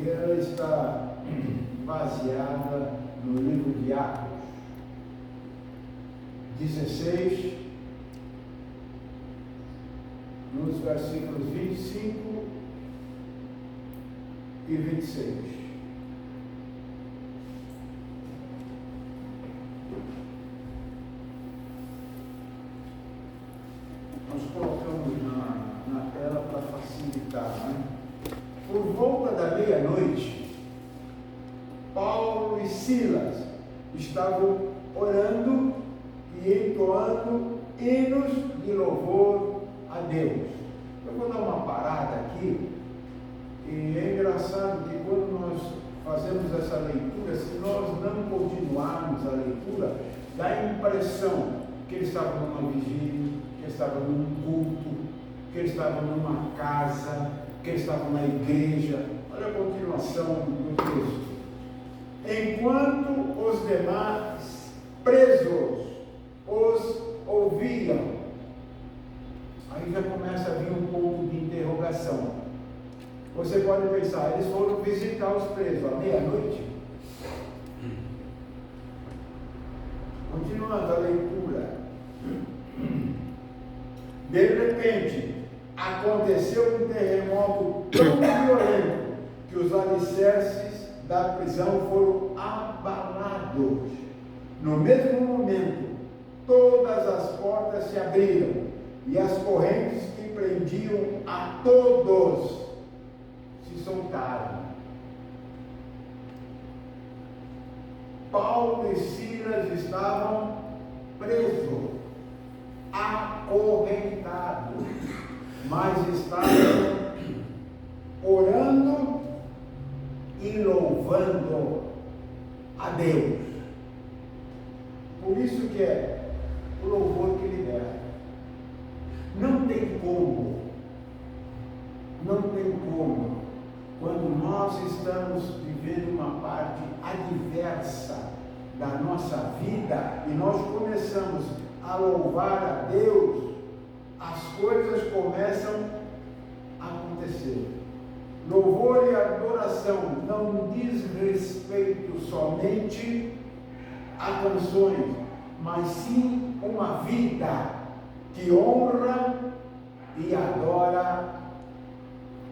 e ela está baseada no livro de Atos 16, nos versículos 25 e 26. Nós colocamos na tela para facilitar, né? Por volta da meia-noite, Paulo e Silas estavam orando e entoando hinos de louvor a Deus. Eu vou dar uma parada aqui, e é engraçado que quando nós fazemos essa leitura, se nós não continuarmos a leitura, dá a impressão que eles estavam numa vigília, que eles estavam num culto, que eles estavam numa casa, que eles estavam na igreja. Olha a continuação do texto. Enquanto os demais presos os ouviam, aí já começa a vir um ponto de interrogação. Você pode pensar, eles foram visitar os presos à meia-noite? Continuando a leitura. De repente, aconteceu um terremoto tão violento que os alicerces da prisão foram abalados. No mesmo momento, todas as portas se abriram e as correntes que prendiam a todos se soltaram. Paulo e Silas estavam presos, acorrentados, mas estavam orando e louvando a Deus. Por isso que é o louvor que liberta. Não tem como, quando nós estamos vivendo uma parte adversa da nossa vida e nós começamos a louvar a Deus, as coisas começam a acontecer. Louvor e adoração não diz respeito somente a canções, mas sim uma vida que honra e adora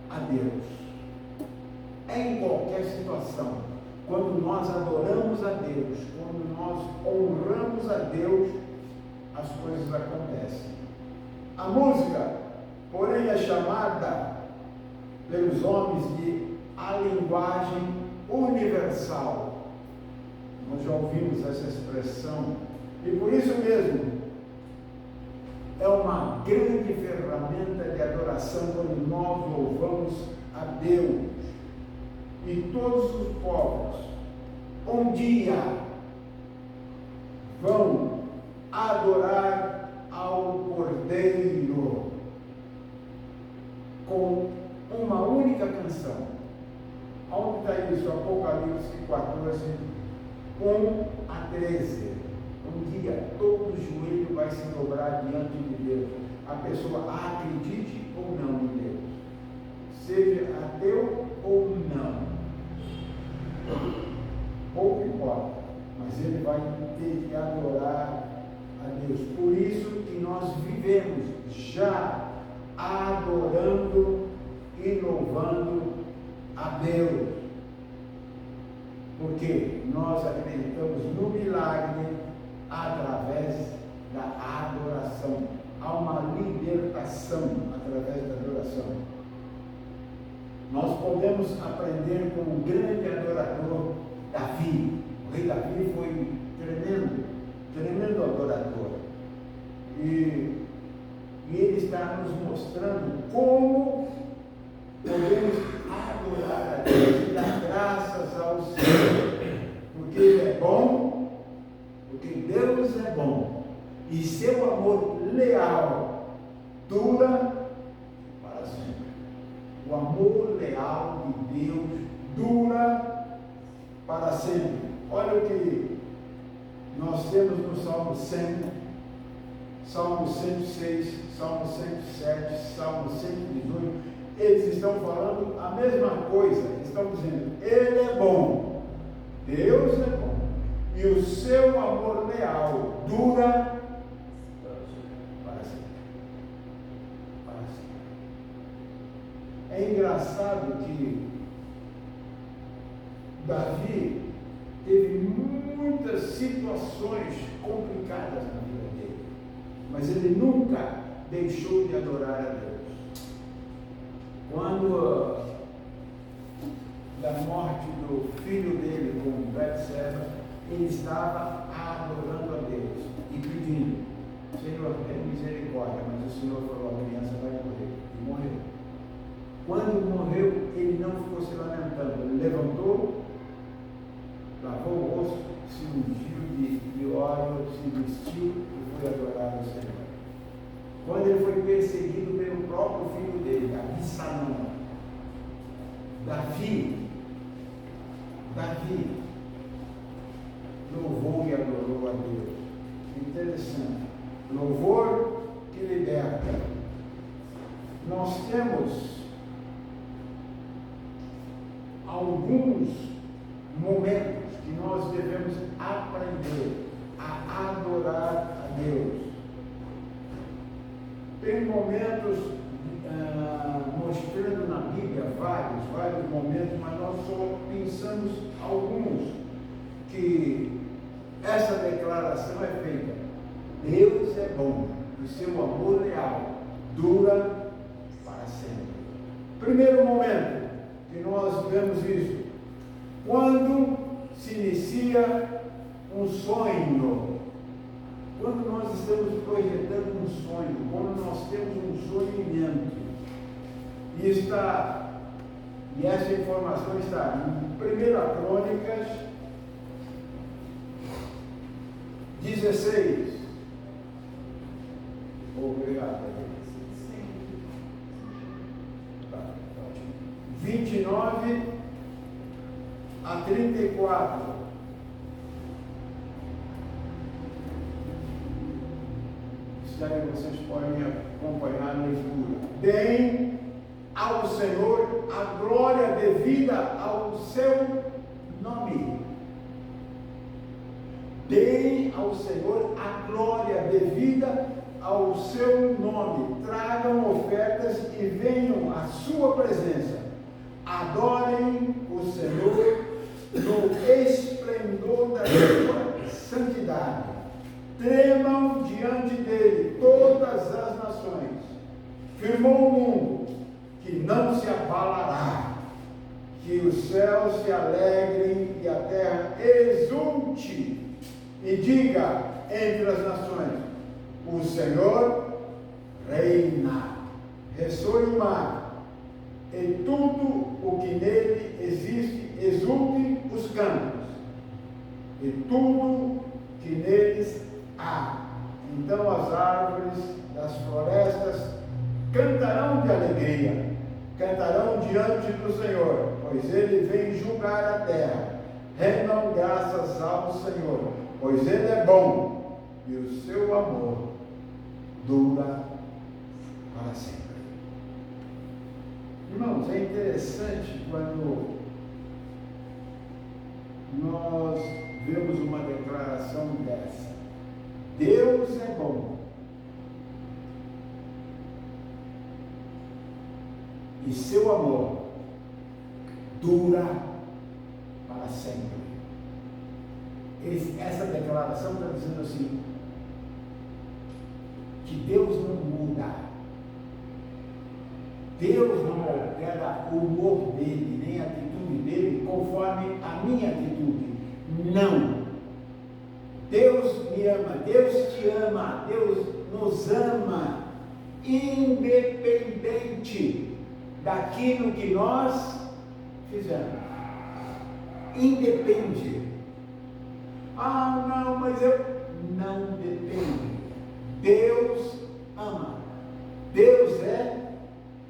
a Deus. Em qualquer situação, quando nós adoramos a Deus, quando nós honramos a Deus, as coisas acontecem. A música, porém, é chamada pelos homens de a linguagem universal. Nós já ouvimos essa expressão, e por isso mesmo é uma grande ferramenta de adoração quando nós louvamos a Deus. E todos os povos um dia vão adorar ao Cordeiro com uma única canção. Onde está isso? Apocalipse 14, 1 a 13. Um dia todo joelho vai se dobrar diante de Deus. A pessoa acredite ou não em Deus, seja ateu ou não, pouco importa, mas ele vai ter que adorar a Deus. Por isso que nós vivemos já adorando e louvando a Deus, porque nós acreditamos no milagre através da adoração. Há uma libertação através da adoração. Nós podemos aprender com o grande adorador Davi. O rei Davi foi tremendo adorador. E ele está nos mostrando como podemos adorar a Deus e dar graças ao Senhor. Porque Ele é bom, porque Deus é bom. E seu amor leal dura para sempre. O amor leal de Deus dura para sempre. Olha o que nós temos no Salmo 100, Salmo 106, Salmo 107, Salmo 118 eles estão falando a mesma coisa. Eles estão dizendo, Ele é bom, Deus é bom, e o seu amor leal dura para sempre. Para sempre. É engraçado que Davi teve muitas situações complicadas na vida dele, mas ele nunca deixou de adorar a Deus. Quando da morte do filho dele com Betseba, ele estava adorando a Deus e pedindo, Senhor, tem misericórdia, mas o Senhor falou, a criança vai morrer, e morreu. Quando morreu, ele não ficou se lamentando, ele levantou, lavou o rosto, se ungiu de óleo, se vestiu e foi adorar o Senhor. Quando ele foi perseguido pelo próprio filho dele, Absalão, Davi louvou e adorou a Deus. Interessante. Louvor que liberta. Nós temos alguns momentos que nós devemos aprender a adorar a Deus. Tem momentos mostrando na Bíblia vários momentos, mas nós só pensamos alguns que essa declaração é feita. Deus é bom, e seu amor leal dura para sempre. Primeiro momento que nós vemos isso, quando se inicia um sonho, quando nós estamos projetando um sonho, quando nós temos um sonho em mente, e essa informação está em 1 Crônicas 16. Obrigado. 29 a 34. Isso aí vocês podem acompanhar na leitura. Deem ao Senhor a glória devida ao seu nome. Deem ao Senhor a glória devida ao seu nome. Tragam ofertas e venham à sua presença. Adorem o Senhor no esplendor da sua santidade. Tremam diante dele todas as nações. Firmou o mundo, que não se abalará. Que os céus se alegrem e a terra exulte. E diga entre as nações: o Senhor reina. Ressoe o mar, e tudo o que nele existe, exulte os campos, e tudo que neles há. Então as árvores das florestas cantarão de alegria, cantarão diante do Senhor, pois ele vem julgar a terra. Rendam graças ao Senhor, pois ele é bom, e o seu amor dura para sempre. Irmãos, é interessante quando nós vemos uma declaração dessa. Deus é bom, e seu amor dura para sempre. Essa declaração está dizendo assim, que Deus não muda, Deus não altera o humor dele, nem a atitude dele, conforme a minha atitude. Não. Deus me ama, Deus te ama, Deus nos ama, independente daquilo que nós fizemos. Independe. Ah, não, mas não depende. Deus ama. Deus é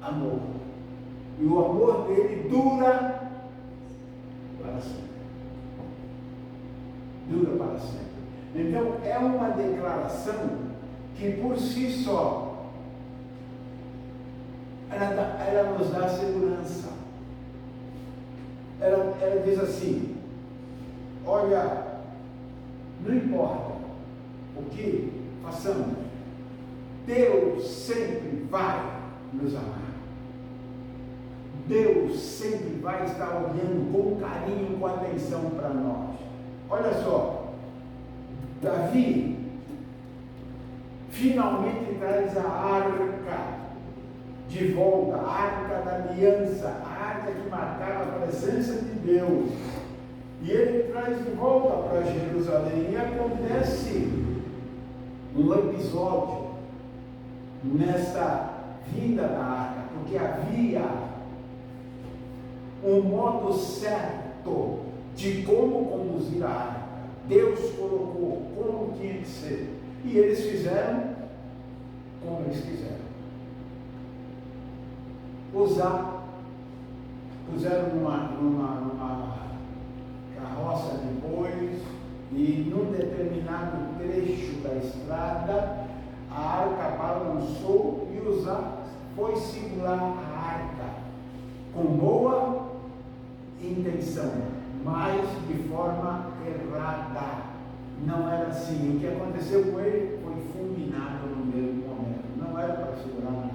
amor. E o amor dele dura para sempre. Dura para sempre. Então, é uma declaração que por si só ela nos dá segurança. Ela diz assim: olha, não importa o que façamos, Deus sempre vai nos amar. Deus sempre vai estar olhando com carinho, com atenção para nós. Olha só, Davi finalmente traz a arca de volta, a arca da aliança, a arca que marcava a presença de Deus. E ele traz de volta para Jerusalém. E acontece um episódio nessa vinda da arca, porque havia um modo certo de como conduzir a arca. Deus colocou como tinha que ser. E eles fizeram como eles quiseram. Puseram numa carroça de bois, e num determinado trecho da estrada, a arca balançou e Uzá foi segurar a arca com boa intenção, mas de forma errada. Não era assim. O que aconteceu com ele foi fulminado no mesmo momento. Não era para segurar na arca.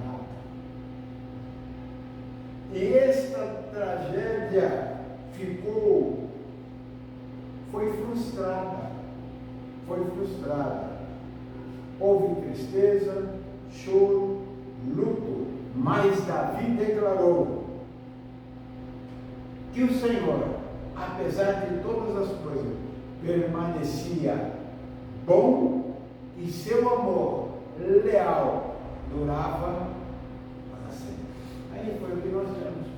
E esta tragédia foi frustrada. Houve tristeza, choro, luto, mas Davi declarou que o Senhor, apesar de todas as coisas, permanecia bom e seu amor leal durava para sempre. Aí foi o que nós temos.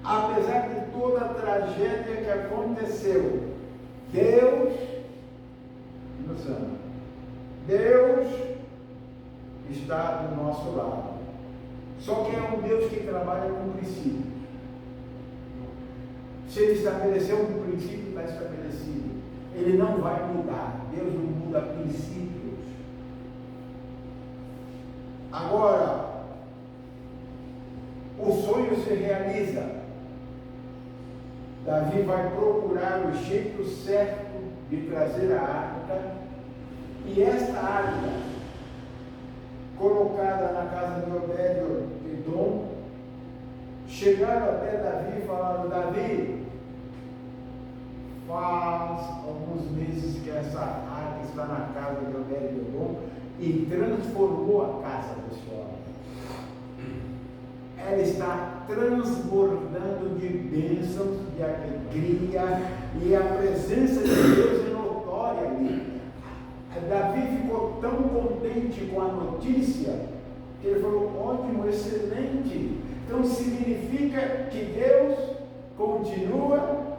Apesar de toda a tragédia que aconteceu, Deus nos ama. Deus está do nosso lado. Só que é um Deus que trabalha com princípios. Se ele estabeleceu um princípio, está estabelecido. Ele não vai mudar. Deus não muda princípios. Agora, o sonho se realiza. Davi vai procurar o jeito certo de trazer a arca. E esta arca, colocada na casa de Obed-Edom, chegaram até Davi e falaram: Davi, faz alguns meses que essa arca está na casa de Obed-Edom e transformou a casa desse homem. Ela está transbordando de bênçãos, de alegria, e a presença de Deus é notória ali. Davi ficou tão contente com a notícia que ele falou: ótimo, excelente. Então significa que Deus continua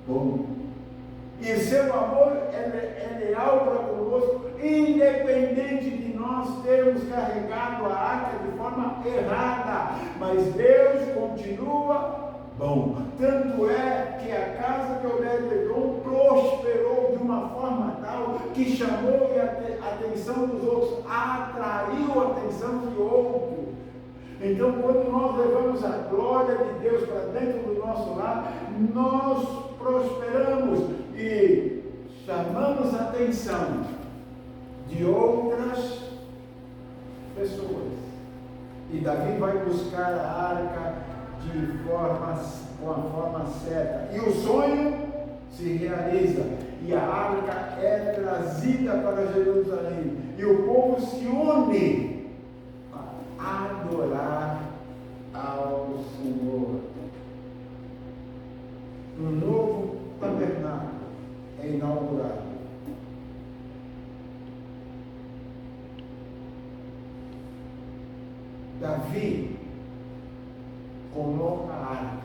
bom. E seu amor é leal para conosco, independente de nós termos carregado a arca de forma errada. Mas Deus continua bom. Tanto é que a casa de Obed-Edom prosperou de uma forma tal que chamou a atenção dos outros, atraiu a atenção de outros. Então, quando nós levamos a glória de Deus para dentro do nosso lar, nós prosperamos e chamamos a atenção de outras pessoas. E Davi vai buscar a arca com a forma certa. E o sonho se realiza. E a arca é trazida para Jerusalém. E o povo se une a adorar ao Senhor. Um novo tabernáculo é inaugurado. Davi coloca a arca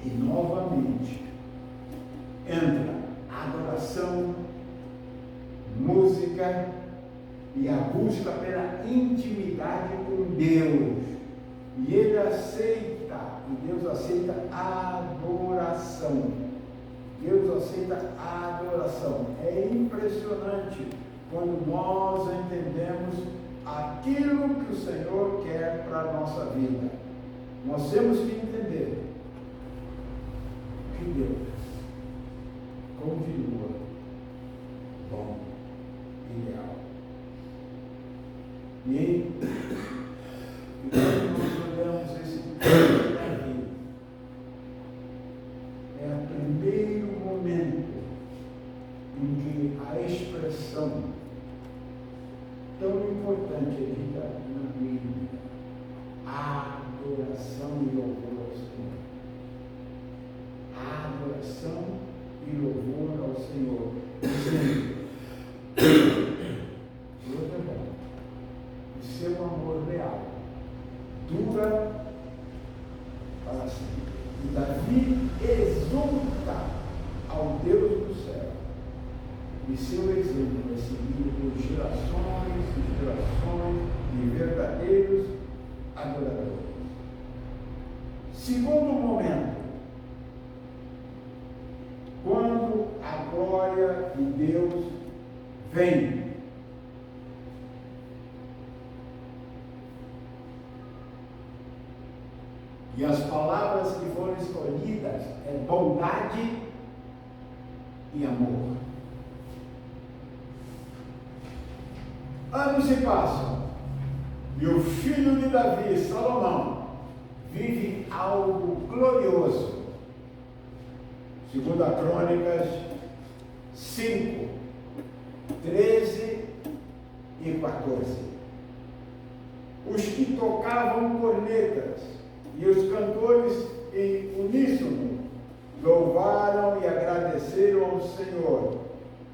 e novamente entra a adoração, música e a busca pela intimidade com Deus. E ele aceita, e Deus aceita a adoração. Deus aceita a adoração. É impressionante quando nós entendemos aquilo que o Senhor quer para a nossa vida. Nós temos que entender que Deus continua bom e leal. E quando nós olhamos esse texto aqui, é o primeiro momento em que a expressão tão importante é dita na Bíblia: adoração e louvor ao Senhor. Adoração e louvor ao Senhor. Dizendo, Deus é bom, e seu amor leal dura para sempre. E Davi exulta ao Deus do céu, e seu exemplo é seguido por gerações e gerações de verdadeiros adoradores. Segundo momento, quando a glória de Deus vem. E as palavras que foram escolhidas é bondade e amor. Anos se passam e o filho de Davi, Salomão, vive algo glorioso. Segundo a Crônicas 5, 13 e 14. Os que tocavam cornetas e os cantores em uníssono louvaram e agradeceram ao Senhor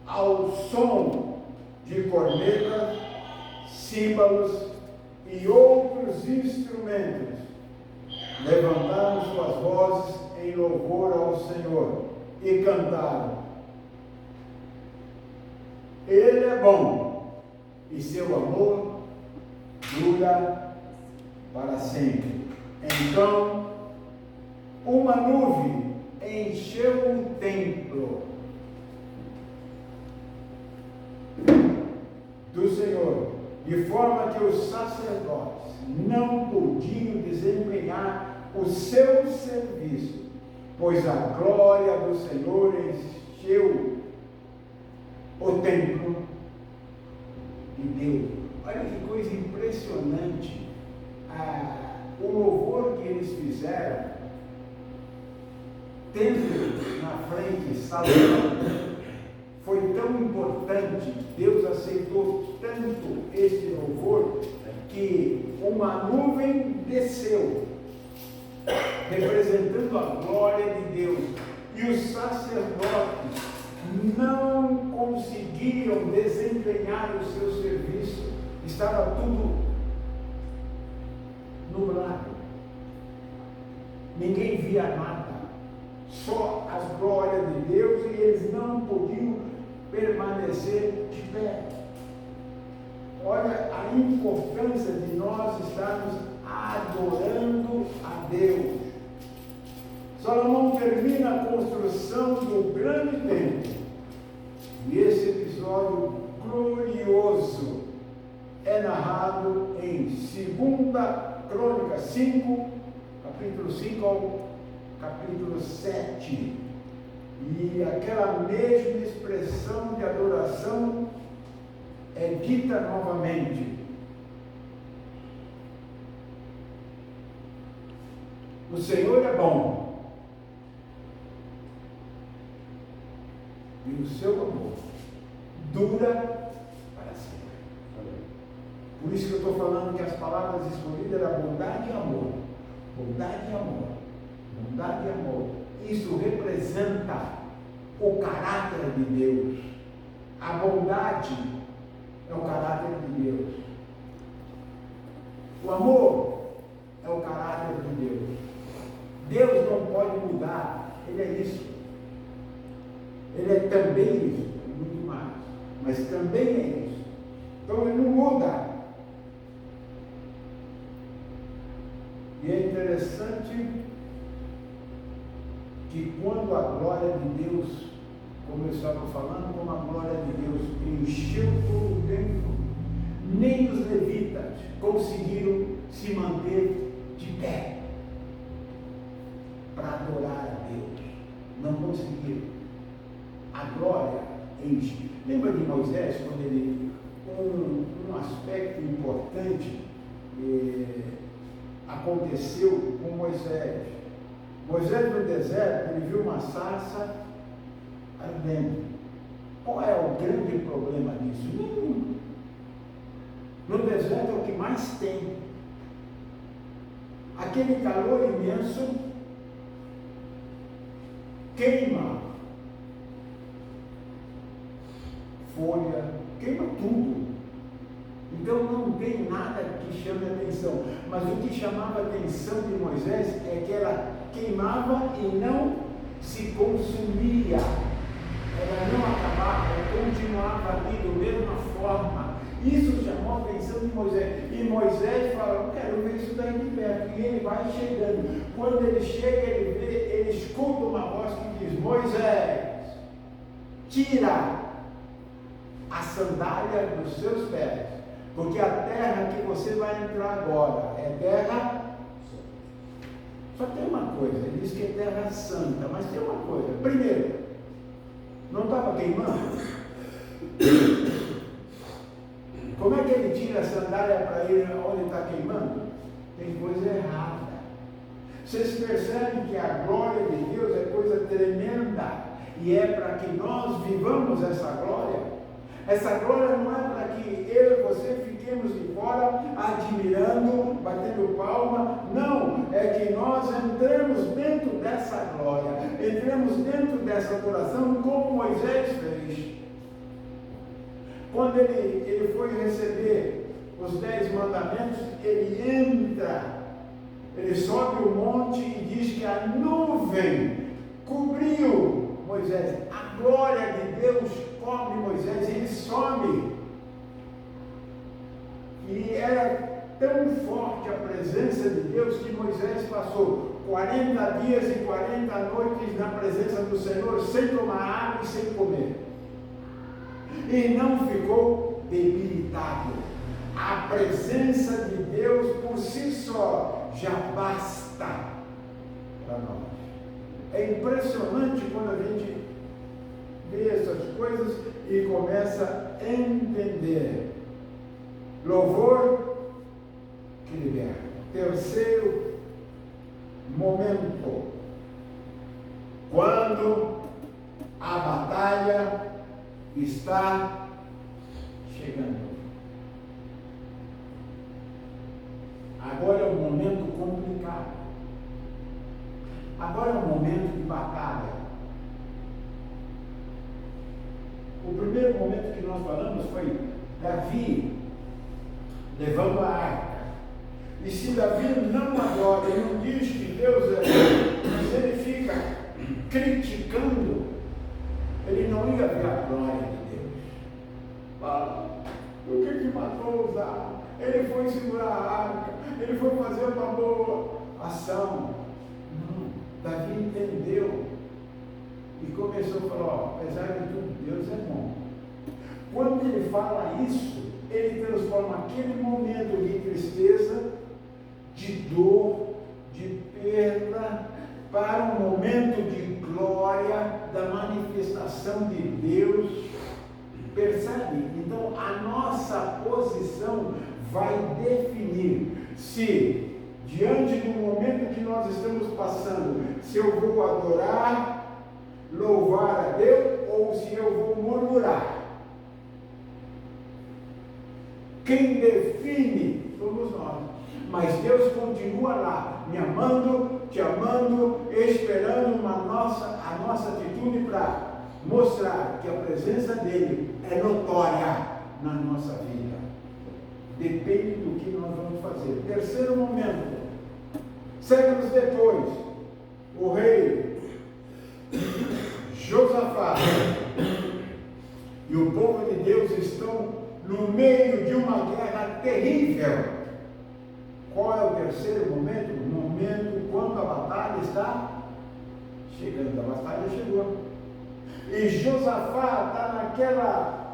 ao som de cornetas, símbolos e outros instrumentos. Levantaram suas vozes em louvor ao Senhor e cantaram: Ele é bom e seu amor dura para sempre. Então, uma nuvem encheu o templo do Senhor, de forma que os sacerdotes não podiam desempenhar o seu serviço, pois a glória do Senhor encheu o templo de Deus. Olha que coisa impressionante. O louvor que eles fizeram, tendo na frente Salomão, foi tão importante, Deus aceitou tanto esse louvor, que uma nuvem desceu, representando a glória de Deus, e os sacerdotes não conseguiam desempenhar o seu serviço, estava tudo nublado, ninguém via nada, só as glórias de Deus, e eles não podiam permanecer de pé. Olha a importância de nós estarmos adorando a Deus. Salomão termina a construção do grande templo, e esse episódio glorioso é narrado em 2 Crônicas 5, capítulo 5 ao capítulo 7. E aquela mesma expressão de adoração é dita novamente. O Senhor é bom, e o seu amor dura para sempre. Por isso que eu estou falando que as palavras escolhidas eram bondade e amor. Bondade e amor. Bondade e amor. Isso representa o caráter de Deus. A bondade é o caráter de Deus. O amor é o caráter de Deus. Deus não pode mudar. Ele é isso. Ele é também isso. Muito mais. Mas também é isso. Então ele não muda. E é interessante que quando a glória de Deus, como eu estava falando, como a glória de Deus encheu todo o templo, nem os levitas conseguiram se manter de pé para adorar a Deus. Não conseguiram. A glória enche. Lembra de Moisés, quando ele, um aspecto importante aconteceu com Moisés. Moisés no deserto, ele viu uma sarça ardendo. Qual é o grande problema disso? Nenhum. No deserto é o que mais tem. Aquele calor imenso queima folha, queima tudo. Então não tem nada que chame atenção. Mas o que chamava a atenção de Moisés é que ela queimava e não se consumia. Ela não acabava, ela continuava ali da mesma forma. Isso chamou a atenção de Moisés. E Moisés fala, eu quero ver isso daí de perto. E ele vai chegando. Quando ele chega, ele escuta uma voz que diz, Moisés, tira a sandália dos seus pés, porque a terra que você vai entrar agora é terra. Só tem uma coisa, ele diz que é terra santa, mas tem uma coisa. Primeiro, não estava queimando? Como é que ele tira a sandália para ir onde está queimando? Tem coisa errada. Vocês percebem que a glória de Deus é coisa tremenda, e é para que nós vivamos essa glória. Essa glória não é para que eu e você fiquemos de fora admirando, batendo palma. Não, é que nós entremos dentro dessa glória, entremos dentro dessa adoração, como Moisés fez. Quando ele foi receber os 10 mandamentos, ele entra, ele sobe o monte e diz que a nuvem cobriu Moisés. A glória de Deus cobre Moisés, ele some. E era tão forte a presença de Deus que Moisés passou 40 dias e 40 noites na presença do Senhor, sem tomar água e sem comer. E não ficou debilitado. A presença de Deus por si só já basta para nós. É impressionante quando a gente vê essas coisas e começa a entender. Louvor que liberta. Terceiro momento, quando a batalha está chegando. Agora é um momento complicado. Agora é um momento de batalha. O primeiro momento que nós falamos foi Davi levando a arca. E se Davi não adora, ele não diz que Deus é bom, mas ele fica criticando, ele não ia ver a glória de Deus. Fala, por que matou Uzá? Ele foi segurar a arca, ele foi fazer uma boa ação. Não, Davi entendeu e começou a falar, apesar de tudo, Deus é bom. Quando ele fala isso, ele transforma aquele momento de tristeza, de dor, de perda, para um momento de glória, da manifestação de Deus. Percebe? Então a nossa posição vai definir se, diante do momento que nós estamos passando, se eu vou adorar, louvar a Deus, ou se eu vou murmurar. Quem define somos nós. Mas Deus continua lá, me amando, te amando, esperando a nossa atitude para mostrar que a presença dele é notória na nossa vida. Depende do que nós vamos fazer. Terceiro momento, séculos depois, o rei Josafá e o povo de Deus estão no meio de uma guerra terrível. Qual é o terceiro momento? O momento quando a batalha está chegando. A batalha chegou. E Josafá está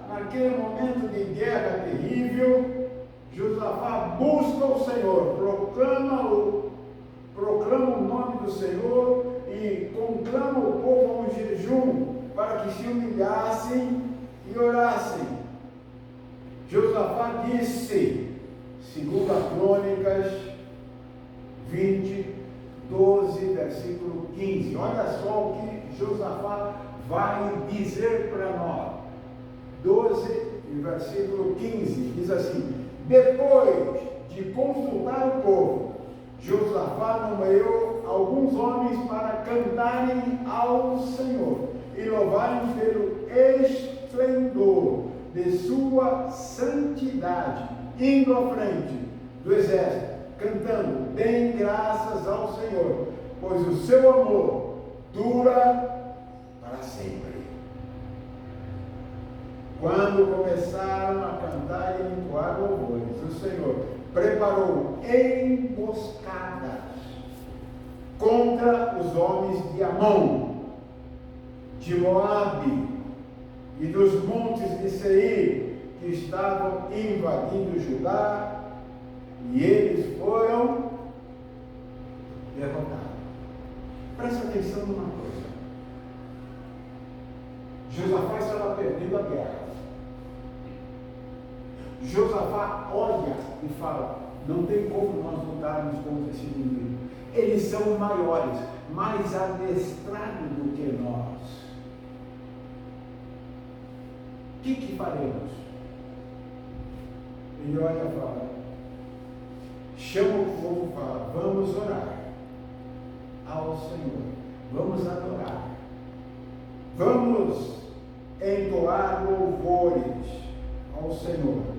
naquele momento de guerra terrível. Josafá busca o Senhor, proclama o nome do Senhor e conclama o povo a um jejum para que se humilhassem e orassem. Josafá disse, segundo a Crônicas 20, 12, versículo 15. Olha só o que Josafá vai dizer para nós. 12, versículo 15, diz assim: depois de consultar o povo, Josafá nomeou alguns homens para cantarem ao Senhor e louvarem pelo esplendor de sua santidade, indo à frente do exército, cantando: deem graças ao Senhor, pois o seu amor dura para sempre. Quando começaram a cantar e entoar louvores, o Senhor preparou emboscadas contra os homens de Amon, de Moabe e dos montes de Seir, que estavam invadindo Judá, e eles foram derrotados. Presta atenção numa coisa. Josafá estava perdendo a guerra. Josafá olha e fala: não tem como nós lutarmos contra esse inimigo. Eles são maiores, mais adestrados do que nós. O que faremos? Ele olha e fala, chama o povo e fala: vamos orar ao Senhor, vamos adorar, vamos entoar louvores ao Senhor.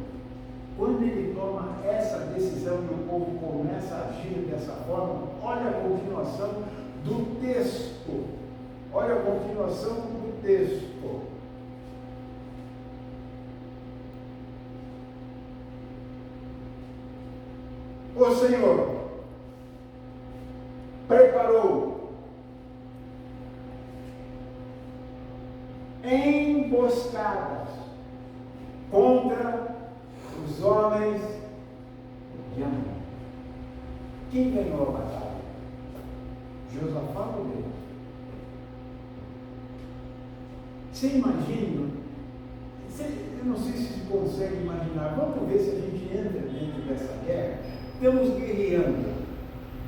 Quando ele toma essa decisão e o povo começa a agir dessa forma, olha a continuação do texto. Olha a continuação do texto. O Senhor preparou emboscadas contra os homens de Amon. Quem ganhou a batalha? Josafá ou Deus? Você imagina? Eu não sei se você consegue imaginar. Vamos ver se a gente entra dentro dessa guerra. Estamos guerreando.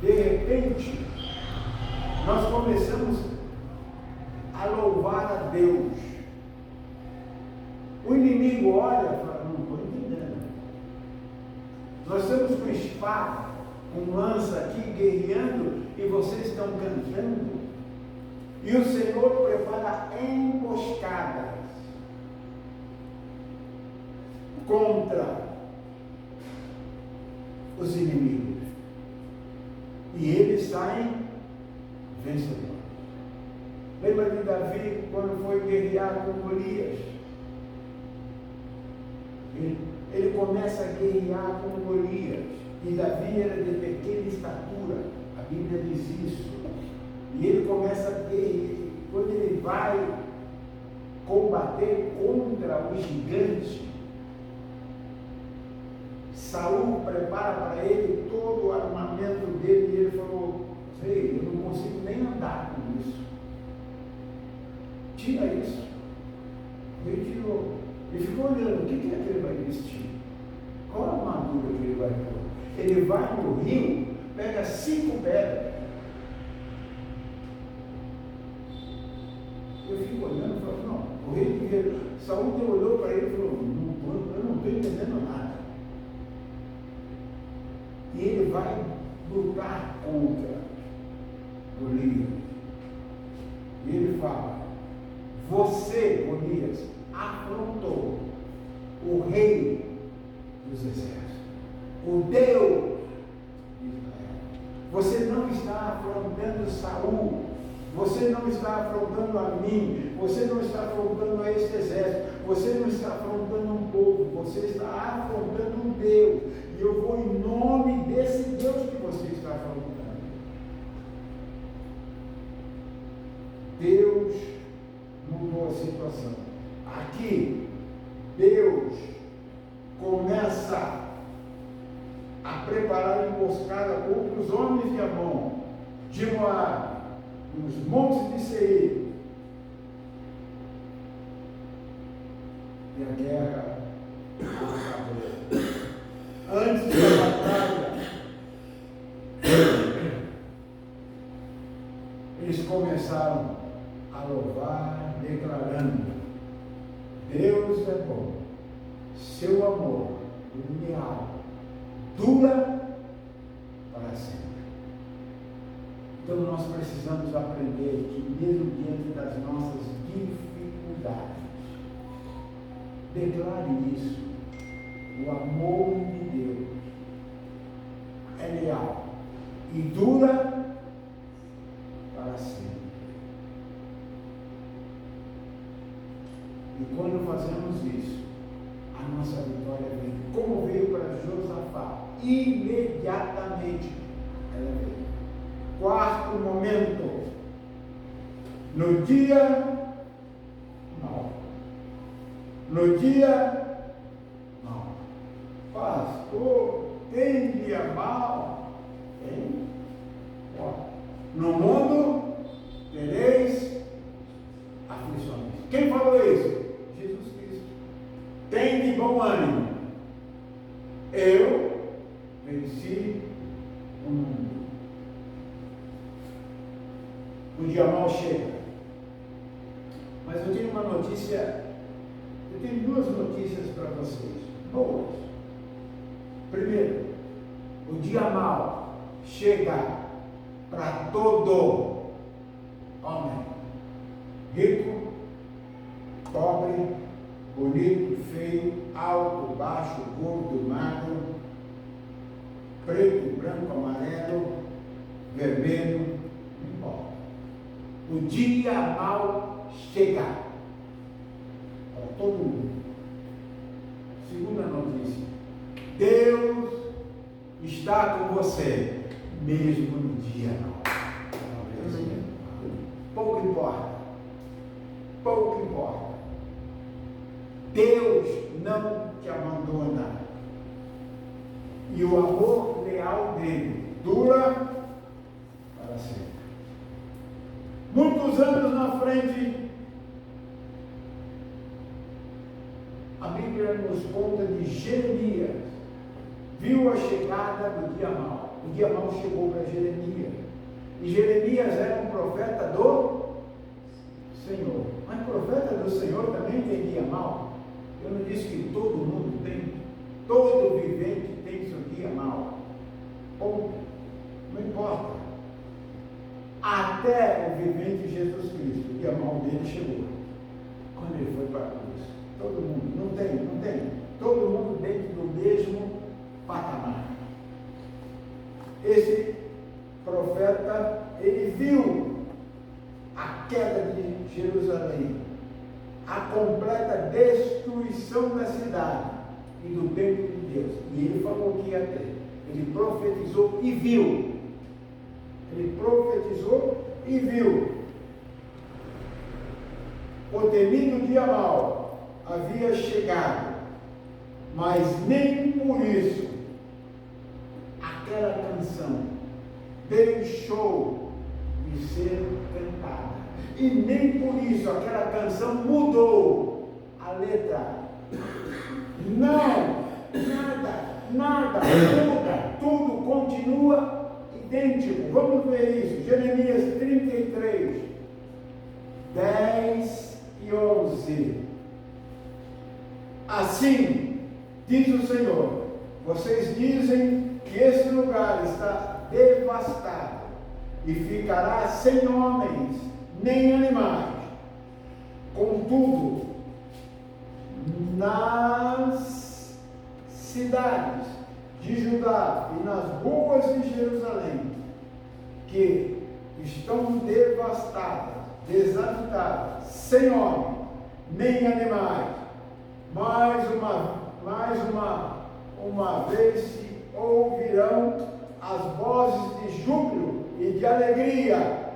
De repente, nós começamos a louvar a Deus. O inimigo olha e fala: não estou entendendo. Nós estamos com espada, com lança aqui, guerreando, e vocês estão cantando. E o Senhor prepara emboscadas contra os inimigos. E eles saem vencedores. Lembra de Davi quando foi guerrear com Golias? Ele começa a guerrear com Golias. E Davi era de pequena estatura. A Bíblia diz isso. E ele começa a guerrear. Quando ele vai combater contra o gigante, Saul prepara para ele todo o armamento dele. E ele falou: ei, eu não consigo nem andar com isso. Tira isso. Ele tirou. Ele ficou olhando: o que é que ele vai vestir? Qual a armadura que ele vai pôr? Ele vai no rio, pega 5 pedras. Eu fico olhando e falo: não, o rei de guerreiro. Saúl olhou para ele e falou: eu não estou entendendo nada. E ele vai lutar contra Golias. E ele fala: você, Golias, afrontou o rei dos exércitos, o Deus de Israel. Você não está afrontando Saul, você não está afrontando a mim, você não está afrontando a este exército, você não está afrontando um povo, você está afrontando um Deus. E eu vou em nome desse Deus que você está afrontando. Deus mudou a situação. Aqui, Deus começa preparar emboscada contra os homens de Amon, de Moabe, nos montes de Seir. E a guerra acabou. Antes da batalha, eles começaram a louvar, declarando: Deus é bom, seu amor leal dura para sempre. Então nós precisamos aprender que mesmo diante das nossas dificuldades, declare isso: o amor de Deus é leal e dura para sempre. E quando fazemos isso, a nossa vitória vem. Como veio para Josafá? Imediatamente ela veio. Quarto momento. No dia, não. No dia, não. Pastor, tem dia mal? Tem. No mundo tereis aflições. Quem falou isso? Jesus Cristo. Tem de bom ânimo. Eu venci o mundo. O dia mal chega. Mas eu tenho uma notícia, eu tenho duas notícias para vocês, boas. Primeiro, o dia mal chega para todo homem, rico, pobre, bonito, feio, alto, baixo, gordo, magro, preto, branco, amarelo, vermelho, não importa. O dia mal chega para todo mundo. Segunda notícia: Deus está com você mesmo no dia mal. Pouco importa. Pouco importa. Deus não te abandona. E o amor leal dele dura para sempre. Muitos anos na frente, a Bíblia nos conta de Jeremias. Viu a chegada do dia mau. O dia mau chegou para Jeremias. E Jeremias era um profeta do Senhor. Mas profeta do Senhor também tem dia mau. Eu não disse que todo mundo tem. Todo vivente tem seu dia mau. Ponto. Não importa. Até o vivente Jesus Cristo, o dia mau dele chegou. Quando ele foi para a cruz. Todo mundo. Não tem. Todo mundo dentro do mesmo patamar. Esse profeta, ele viu a queda de Jerusalém, a completa destruição da cidade e do templo de Deus. E ele falou que ia ter. Ele profetizou e viu. Ele profetizou e viu. O temido dia mau havia chegado, mas nem por isso aquela canção deixou de ser cantada. E nem por isso aquela canção mudou a letra. Não, nada muda, tudo continua idêntico. Vamos ver isso. Jeremias 33, 10 e 11. Assim diz o Senhor: vocês dizem que esse lugar está devastado e ficará sem homens nem animais. Contudo, nas cidades de Judá e nas ruas de Jerusalém, que estão devastadas, desabitadas, sem homem nem animais, mais uma vez se ouvirão as vozes de júbilo e de alegria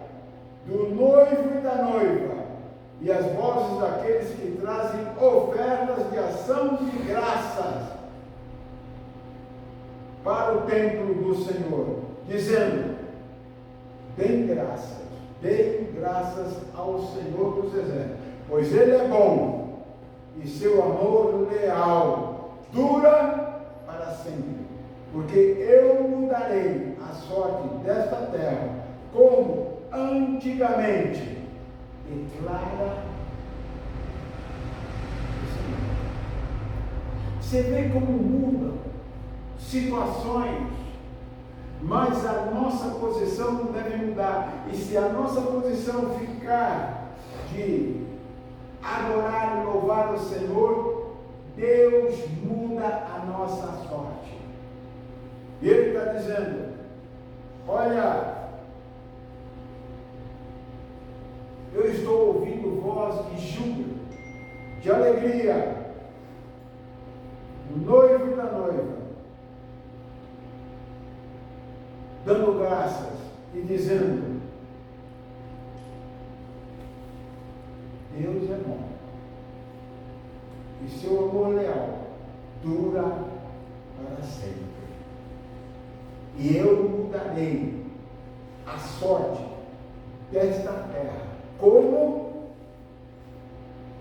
do noivo e da noiva, e as vozes daqueles que trazem ofertas de ação de graças. para o templo do Senhor, dizendo: deem graças ao Senhor dos Exércitos, pois Ele é bom, e seu amor leal dura para sempre. Porque eu mudarei a sorte desta terra, como antigamente, declara o Senhor. Você vê como mudam situações, mas a nossa posição não deve mudar. E se a nossa posição ficar de adorar e louvar o Senhor, Deus muda a nossa sorte. E Ele está dizendo: olha, eu estou ouvindo voz de júbilo, de alegria, do noivo e da noiva, dando graças e dizendo: Deus é bom, e seu amor leal dura para sempre. E eu mudarei a sorte desta terra, como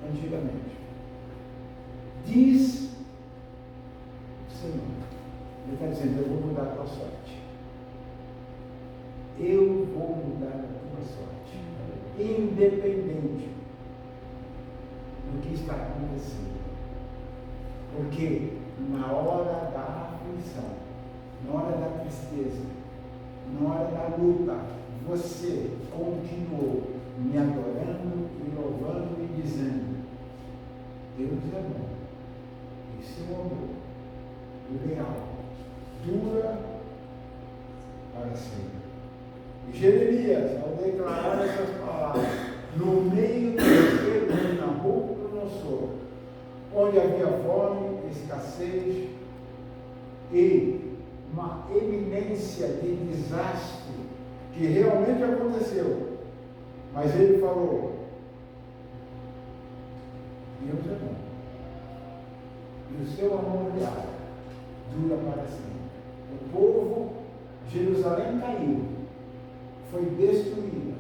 antigamente. Diz o Senhor. Ele está dizendo: eu vou mudar a tua sorte. Eu vou mudar a tua sorte. Independente do que está acontecendo. Porque na hora da aflição, na hora da tristeza, na hora da luta, você continuou me adorando e louvando e dizendo: Deus é bom, e seu amor leal dura para sempre. E Jeremias, ao declarar essas palavras, no meio do terceiro de Nabucodonosor, onde havia fome, escassez e uma eminência de desastre que realmente aconteceu, mas ele falou: Deus é bom, e o seu amor leal dura para sempre. O povo, Jerusalém caiu, foi destruída,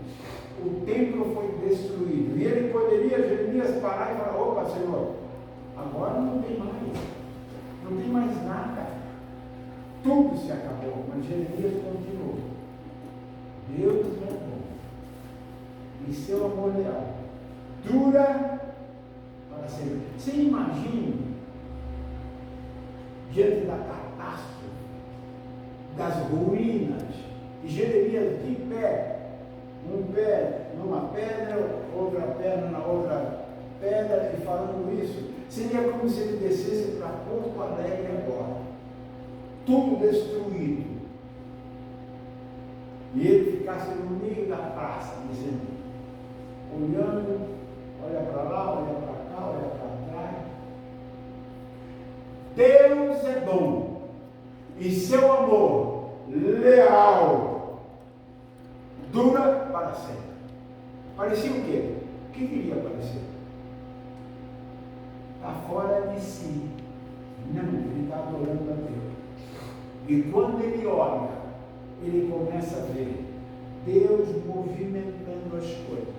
o templo foi destruído, e ele poderia, Jeremias, parar e falar: opa, Senhor, agora não tem mais nada, tudo se acabou. Mas Jeremias continuou: Deus é bom, e seu amor leal dura para sempre. Você imagina, diante da catástrofe, das ruínas, e Jeremias de pé, um pé numa pedra, outra perna na outra pedra, e falando isso, seria como se ele descesse para Porto Alegre agora, tudo destruído, e ele ficasse no meio da praça, dizendo, olhando, olha para lá, olha para cá, olha para trás. Deus é bom, e seu amor leal dura para sempre. Parecia o quê? O que queria parecer? Está fora de si. Não, ele está adorando a Deus. E quando ele olha, ele começa a ver Deus movimentando as coisas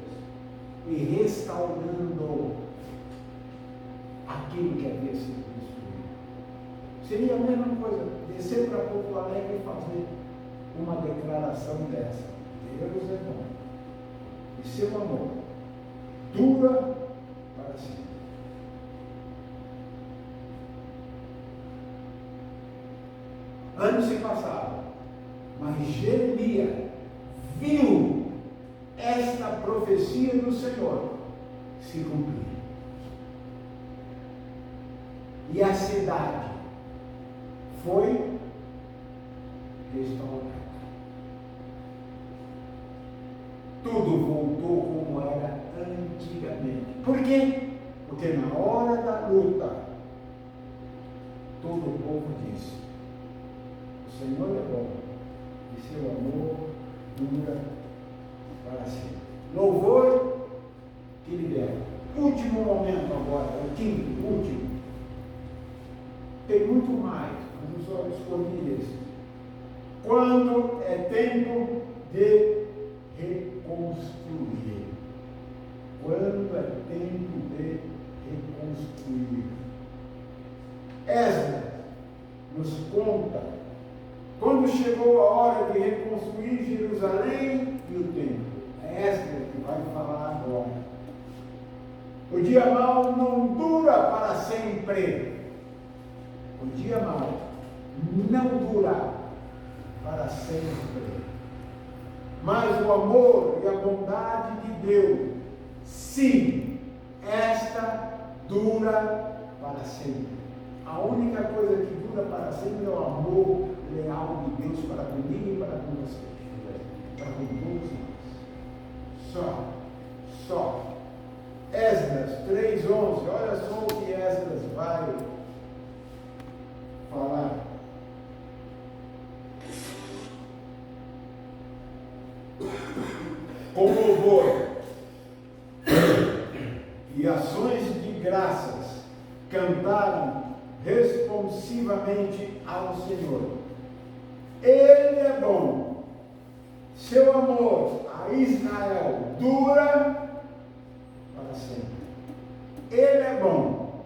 e restaurando aquilo que havia sido destruído. Seria a mesma coisa, descer para Porto Alegre e fazer uma declaração dessa: Deus é bom, e seu amor dura para sempre. Anos se passaram, mas Jeremias viu esta profecia do Senhor se cumprir. E a cidade foi restaurada. Tudo voltou como era antigamente. Por quê? Porque na hora da luta, todo o povo disse: o Senhor é bom, e seu amor dura para sempre. Louvor que liberta. Último momento agora, o quinto, último. Tem muito mais, mas eu só escolhi esse. Quando é tempo de reconstruir. Quando é tempo de reconstruir. Esdras nos conta quando chegou a hora de reconstruir Jerusalém e o templo. É Esdras que vai falar agora. O dia mau não dura para sempre. O dia mau não dura para sempre. Mas o amor e a bondade de Deus, sim, esta dura para sempre. A única coisa que dura para sempre é o amor leal de Deus para comigo e para com vocês, para com todos nós. Só. Esdras 3:11, olha só o que Esdras vai falar. Com louvor e ações de graças, cantaram responsivamente ao Senhor. Ele é bom, seu amor a Israel dura para sempre. Ele é bom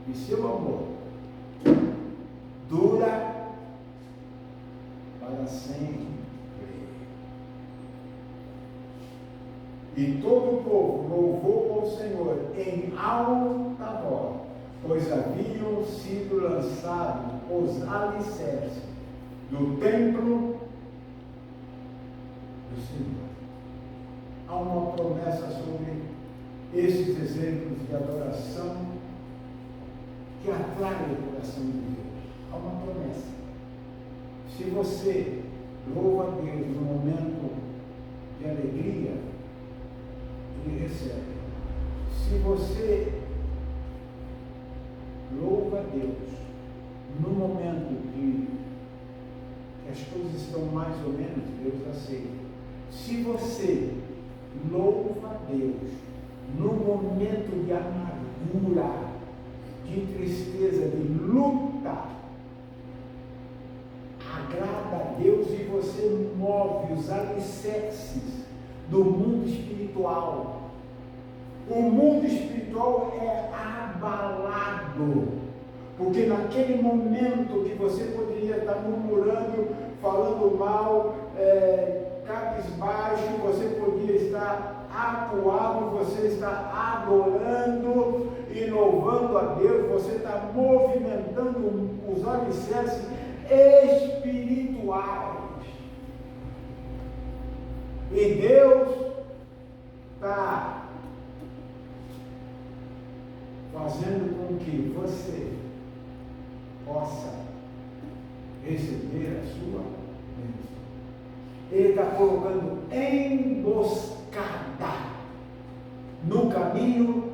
e seu amor dura para sempre. E todo o povo louvou ao Senhor em alta voz, pois haviam sido lançados os alicerces do templo do Senhor. Há uma promessa sobre esses exemplos de adoração que atrai o coração de Deus. Há uma promessa. Se você louva a Deus no momento de alegria, Ele recebe. Se você louva a Deus no momento que as coisas estão mais ou menos, Deus aceita. Se você louva a Deus no momento de amargura, de tristeza, de luta, agrada a Deus e você move os alicerces do mundo espiritual. O mundo espiritual é abalado, porque naquele momento que você poderia estar murmurando, falando mal, cabisbaixo, você podia estar acuado, você está adorando e louvando a Deus, você está movimentando os alicerces espirituais. E Deus está fazendo com que você possa receber a sua bênção. Ele está colocando emboscada no caminho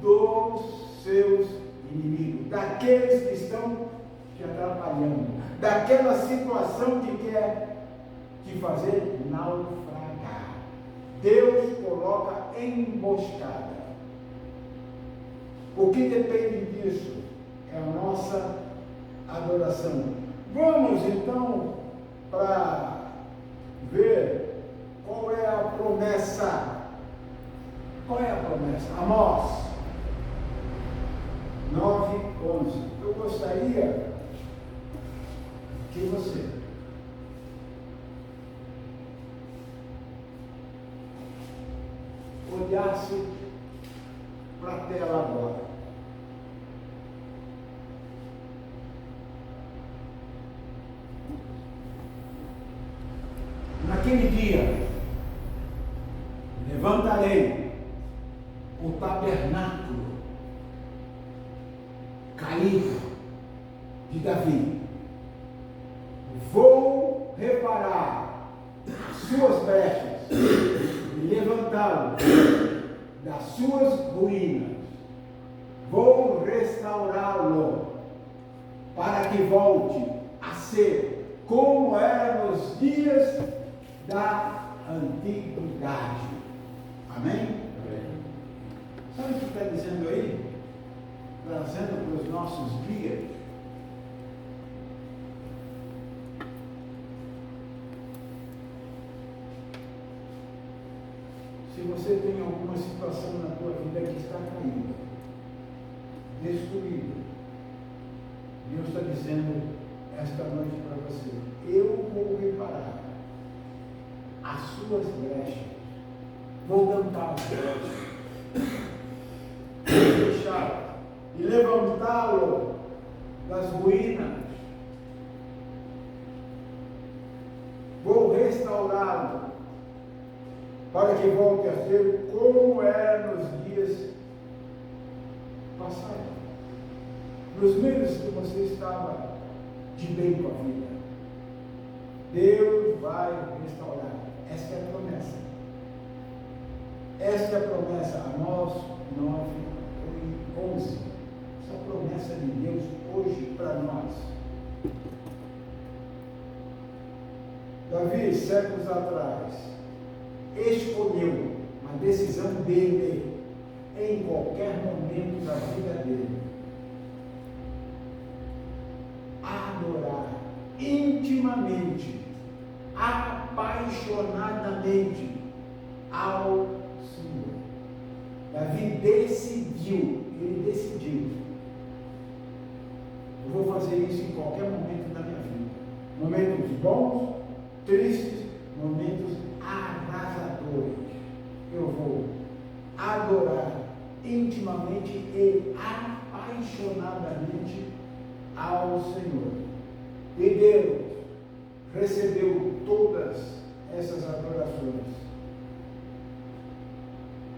dos seus inimigos, daqueles que estão te atrapalhando, daquela situação que quer te fazer naufragar. Deus coloca emboscada. O que depende disso é a nossa adoração. Vamos então para ver qual é a promessa. Qual é a promessa? Amós 9:11. Eu gostaria que você olhasse para a tela agora. Naquele dia, levantarei o tabernáculo caído de Davi. Vou reparar as suas brechas e levantá-lo das suas ruínas. Vou restaurá-lo para que volte a ser como era nos dias da antiguidade. Amém? Amém. Sabe o que está dizendo aí? Trazendo para os nossos dias. Se você tem alguma situação na tua vida que está caída, destruída, Deus está dizendo esta noite para você: eu vou reparar as suas brechas, vou tampar as brechas, vou fechar e levantá-lo das ruínas, vou restaurá-lo para que volte a ser como era nos dias passados, nos meses que você estava de bem com a vida. Deus vai restaurar. Esta é a promessa. Esta é a promessa. Amós 9:11. Essa é a promessa de Deus hoje para nós. Davi, séculos atrás, escolheu uma decisão dele em qualquer momento da vida dele: adorar intimamente, apaixonadamente ao Senhor. Davi decidiu, ele decidiu: eu vou fazer isso em qualquer momento da minha vida. Momentos bons, tristes, momentos arrasadores. Eu vou adorar intimamente e apaixonadamente ao Senhor. E Deus recebeu todas essas adorações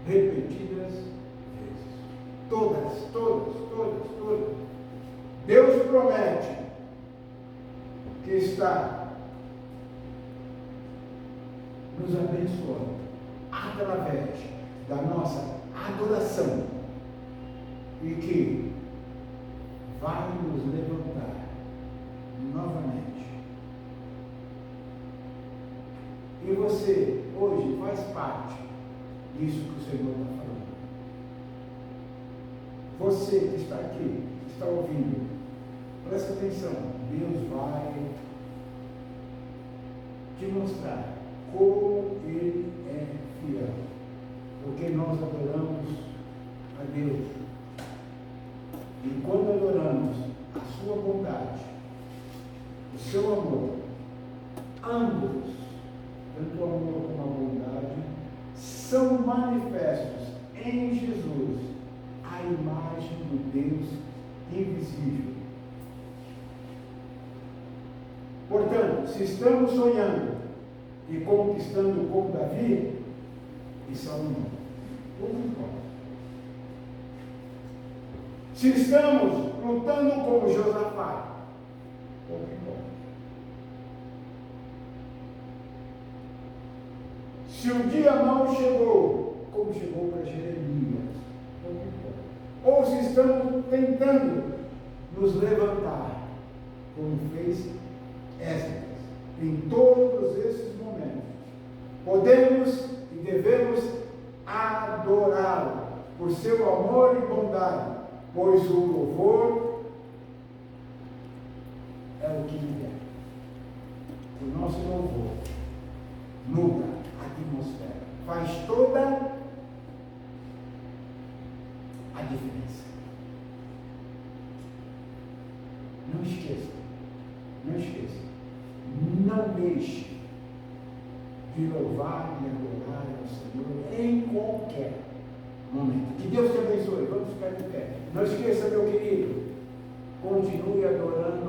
repetidas vezes. Todas. Deus promete que está nos abençoando através da nossa adoração e que vai nos levantar novamente. E você hoje faz parte disso que o Senhor está falando. Você que está aqui, que está ouvindo, presta atenção. Deus vai te mostrar como Ele é fiel, porque nós adoramos a Deus. E quando adoramos a sua bondade, o seu amor, ambos, tanto o amor como a bondade, são manifestos em Jesus, a imagem do Deus invisível. Portanto, se estamos sonhando e conquistando como Davi, isso é um pouco importa. Se estamos lutando como Josafá, pouco importa. Se o dia mal chegou, como chegou para Jeremias, pouco importa. Ou se estamos tentando nos levantar, como fez Esdras, em todos esses momentos, podemos e devemos adorá-lo por seu amor e bondade, pois o louvor é o que ele é. O nosso louvor muda a atmosfera, faz toda a diferença. Não esqueça, não deixe de louvar e adorar ao Senhor em qualquer momento. Que Deus te abençoe. Vamos ficar de pé. Não esqueça, meu querido, continue adorando